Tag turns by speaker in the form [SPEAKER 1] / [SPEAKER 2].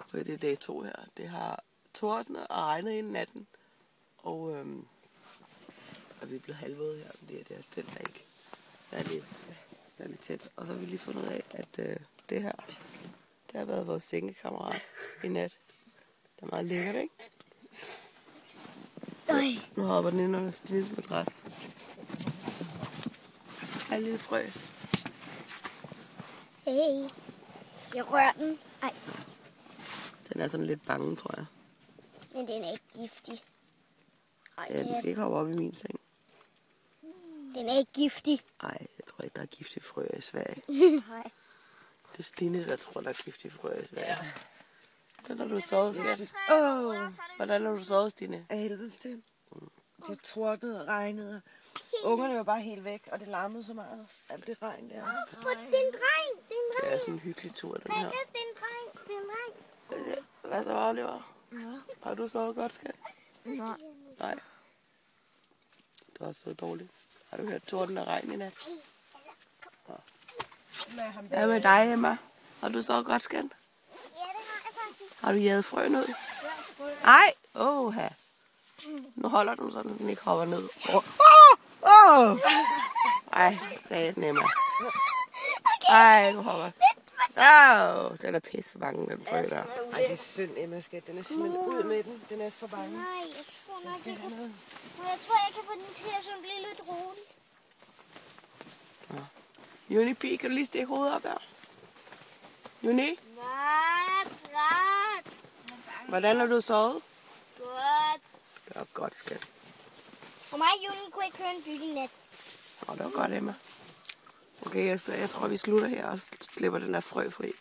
[SPEAKER 1] Okay, det er dag 2 her. Det har tordnet og regnet i natten. Og vi er blevet halvvåde her, fordi det her telt er ikke særlig tæt. Og så har vi lige fundet ud af, at det her, det har været vores sengekammerat i nat. Det er meget lækkert, ikke? Nu hopper den ind under Stines madras. Hej, lille frø.
[SPEAKER 2] Hey. Jeg rører den. Ej.
[SPEAKER 1] Den er sådan lidt bange, tror jeg.
[SPEAKER 2] Men den er ikke giftig. Ej,
[SPEAKER 1] Ja, den skal ikke hoppe op i min seng.
[SPEAKER 2] Den er ikke giftig.
[SPEAKER 1] Ej, jeg tror ikke, der er giftige frøer i Sverige.
[SPEAKER 2] Nej.
[SPEAKER 1] Det er Stine, der tror, der er giftige frøer i Sverige. Hvordan har du sovet, skat? Hvordan har du sovet, Stine?
[SPEAKER 3] Af helvede til. Det tordnede og regnede. Ungerne var bare helt væk, og det larmede så meget. Alt det regn der.
[SPEAKER 2] Det er en dreng. Det er en dreng.
[SPEAKER 1] Det er sådan en hyggelig tur, den her.
[SPEAKER 2] Det er en dreng. Det er en dreng.
[SPEAKER 1] Hvad så, Oliver? Har du sovet godt, skat? Nej. Du har også sovet dårligt. Har du hørt torden og regn i nat? Hvad med dig, Emma? Har du sovet godt, skat?
[SPEAKER 2] Ja, det har jeg faktisk.
[SPEAKER 1] Har du jaget frøen ud? Nej! Åha. Nu holder du sådan, så den ikke hopper ned. Ej, tag den, Emma. Ej, du hopper. Den er pisse bange, den frø der.
[SPEAKER 3] Ej, det er synd, Emma, skat. Den er simpelthen ud med den. Den er så bange.
[SPEAKER 2] Nej, jeg tror nok, jeg kan... Jeg tror, jeg kan få den til at blive lidt rolig.
[SPEAKER 1] Juni, kan du lige stikke hovedet op der? Juni,
[SPEAKER 2] Ret.
[SPEAKER 1] hvordan har du sovet?
[SPEAKER 2] Godt.
[SPEAKER 1] Det var godt, skat.
[SPEAKER 2] For mig og Juni kunne ikke høre en dyt i nat.
[SPEAKER 1] Det var godt, Emma. Okay, jeg tror, vi slutter her og slipper den der frø fri.